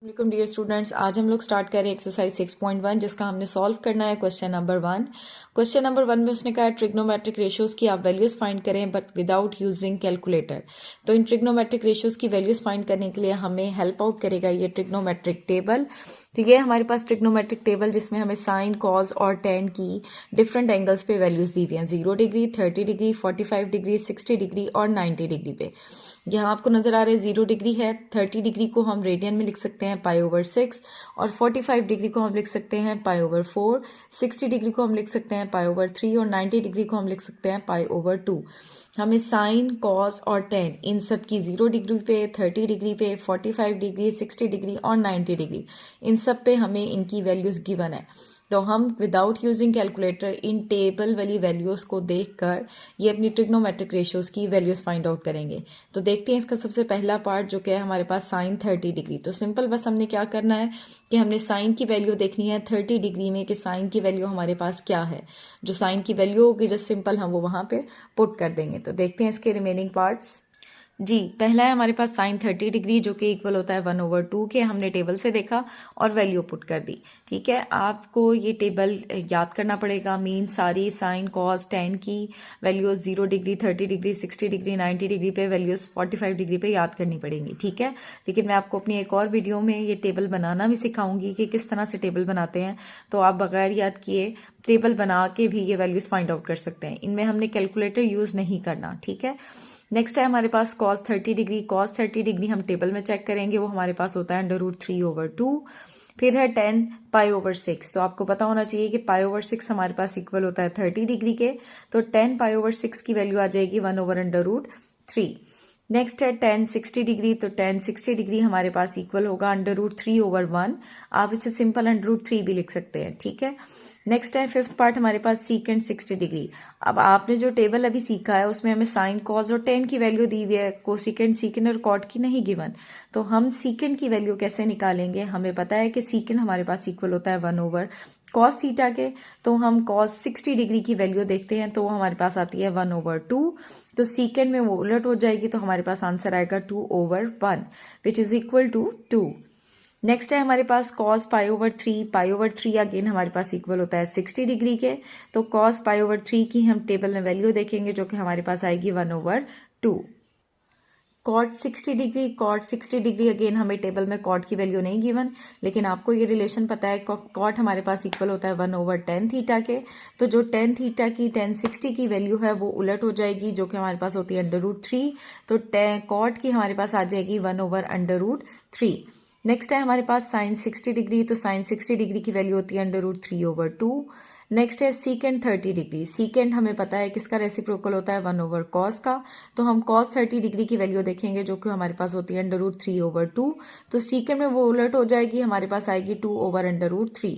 Welcome dear students. आज हम लोग स्टार्ट करें एक्सरसाइज 6.1 जिसका हमने सॉल्व करना है क्वेश्चन नंबर 1। क्वेश्चन नंबर 1 में उसने कहा है ट्रिग्नोमेट्रिक रेशियोज की आप वैल्यूज फाइंड करें बट विदाउट यूजिंग कैलकुलेटर। तो इन ट्रिग्नोमेट्रिक रेशियोज की वैल्यूज फाइंड करने के लिए हमें हेल्प आउट करेगा ये ट्रिग्नोमेट्रिक टेबल। तो ये हमारे पास ट्रिग्नोमेट्रिक टेबल जिसमें हमें साइन, कॉज और टेन की डिफरेंट एंगल्स पे वैल्यूज दी हुई हैं, 0 डिग्री, 30 डिग्री, 45 डिग्री, 60 डिग्री और 90 डिग्री पे। यहाँ आपको नजर आ रहा है 0 डिग्री है, 30 डिग्री को हम रेडियन में लिख सकते हैं पाई/6 और 45 डिग्री को हम लिख सकते हैं पाई/4, 60 डिग्री को हम लिख सकते हैं पाई/3 और 90 डिग्री को हम लिख सकते हैं पाई/2। हमें साइन, कॉस और टेन इन सब की 0 डिग्री पे, 30 डिग्री पे, 45 डिग्री, 60 डिग्री और 90 डिग्री इन सब पे हमें इनकी वैल्यूज गिवन है। तो हम विदाउट यूजिंग कैलकुलेटर इन टेबल वाली वैल्यूज़ को देखकर ये अपनी ट्रिग्नोमेट्रिक रेशियोज़ की वैल्यूज़ फाइंड आउट करेंगे। तो देखते हैं इसका सबसे पहला पार्ट जो कि है हमारे पास साइन 30 डिग्री। तो सिंपल बस हमने क्या करना है कि हमने साइन की वैल्यू देखनी है 30 डिग्री में कि साइन की वैल्यू हमारे पास क्या है। जो साइन की वैल्यू होगी जस्ट सिंपल हम वो वहाँ पे पुट कर देंगे। तो देखते हैं इसके रिमेनिंग पार्ट्स। जी, पहला है हमारे पास साइन 30 डिग्री जो कि इक्वल होता है 1/2 के। हमने टेबल से देखा और वैल्यू पुट कर दी। ठीक है, आपको ये टेबल याद करना पड़ेगा। मीन सारी साइन, कॉस, टेन की values 0 degree, 30 degree, 60 degree, 90 degree पे वैल्यूज 45 डिग्री पे याद करनी पड़ेंगी। ठीक है, लेकिन मैं आपको अपनी एक और वीडियो में ये टेबल बनाना भी सिखाऊंगी कि किस तरह से टेबल बनाते हैं। तो आप बगैर याद किए टेबल बना के भी ये वैल्यूज फाइंड आउट कर सकते हैं। इनमें हमने कैलकुलेटर यूज नहीं करना। ठीक है, नेक्स्ट है हमारे पास कॉस 30 डिग्री। कॉस 30 डिग्री हम टेबल में चेक करेंगे, वो हमारे पास होता है √3/2। फिर है 10 पाई/6। तो आपको पता होना चाहिए कि पाई/6 हमारे पास इक्वल होता है 30 डिग्री के। तो 10 पाई/6 की वैल्यू आ जाएगी 1/√3। नेक्स्ट है 10 60 डिग्री। तो 10 60 डिग्री हमारे पास इक्वल होगा √3/1। आप इसे सिंपल √3 भी लिख सकते हैं। ठीक है, नेक्स्ट है फिफ्थ पार्ट हमारे पास सीकेंड 60 डिग्री। अब आपने जो टेबल अभी सीखा है उसमें हमें साइन, कॉस और टेन की वैल्यू दी हुई है, कोसिकेंड, सीकेंड और कॉट की नहीं गिवन। तो हम सीकेंड की वैल्यू कैसे निकालेंगे? हमें पता है कि सीकेंड हमारे पास इक्वल होता है 1/cos थीटा के। तो हम कॉस 60 डिग्री की वैल्यू देखते हैं तो वो हमारे पास आती है 1/2। तो सीकेंड में वो उलट हो जाएगी तो हमारे पास आंसर आएगा 2/1 which is equal to 2। Next है हमारे पास कॉस पाई/3। पाई/3 अगेन हमारे पास इक्वल होता है 60 डिग्री के। तो कॉस पाई/3 की हम टेबल में वैल्यू देखेंगे जो कि हमारे पास आएगी 1/2। Cot 60 degree. Cot 60 degree again हमें टेबल में कॉट की वैल्यू नहीं गिवन, लेकिन आपको ये रिलेशन पता है कॉट हमारे पास इक्वल होता है 1/tan थीटा के। तो जो tan थीटा की tan 60 की वैल्यू है वो उलट हो जाएगी जो कि हमारे पास होती है √3। तो कॉट की हमारे पास आ जाएगी 1/√3। नेक्स्ट है हमारे पास साइन 60 डिग्री। तो साइन 60 डिग्री की वैल्यू होती है √3/2। नेक्स्ट है सीकेंड 30 डिग्री। सीकेंड हमें पता है किसका रेसिप्रोकल होता है 1/cos का। तो हम cos 30 डिग्री की वैल्यू देखेंगे जो कि हमारे पास होती है √3/2। तो सीकेंड में वो उलट हो जाएगी, हमारे पास आएगी 2/√3।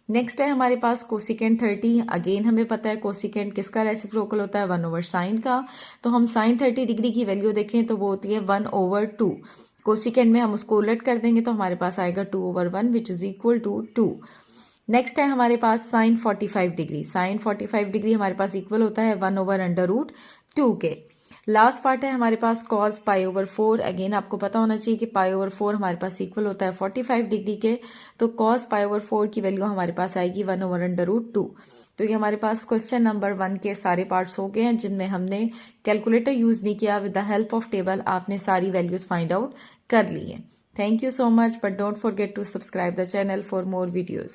नेक्स्ट है हमारे पास कोसिकेंड 30। अगेन हमें पता है कोसिकेंड किसका रेसिप्रोकल होता है 1/sin का। तो हम साइन 30 डिग्री की वैल्यू देखें तो वो होती है 1/2। कोसिकेंड में हम उसको उलट कर देंगे तो हमारे पास आएगा 2/1 which is equal to 2। Next है हमारे पास साइन 45 डिग्री। साइन 45 डिग्री हमारे पास इक्वल होता है 1/√2 के। लास्ट पार्ट है हमारे पास कॉस पाई/4। अगेन आपको पता होना चाहिए कि पाई/4 हमारे पास इक्वल होता है 45 डिग्री के। तो कॉस पाई/4 की वैल्यू हमारे पास आएगी 1/√2। तो ये हमारे पास क्वेश्चन नंबर 1 के सारे पार्ट्स हो गए हैं जिनमें हमने कैलकुलेटर यूज नहीं किया। With the help of table आपने सारी वैल्यूज फाइंड आउट कर ली है। Thank you so much, but don't forget to subscribe the channel for more videos.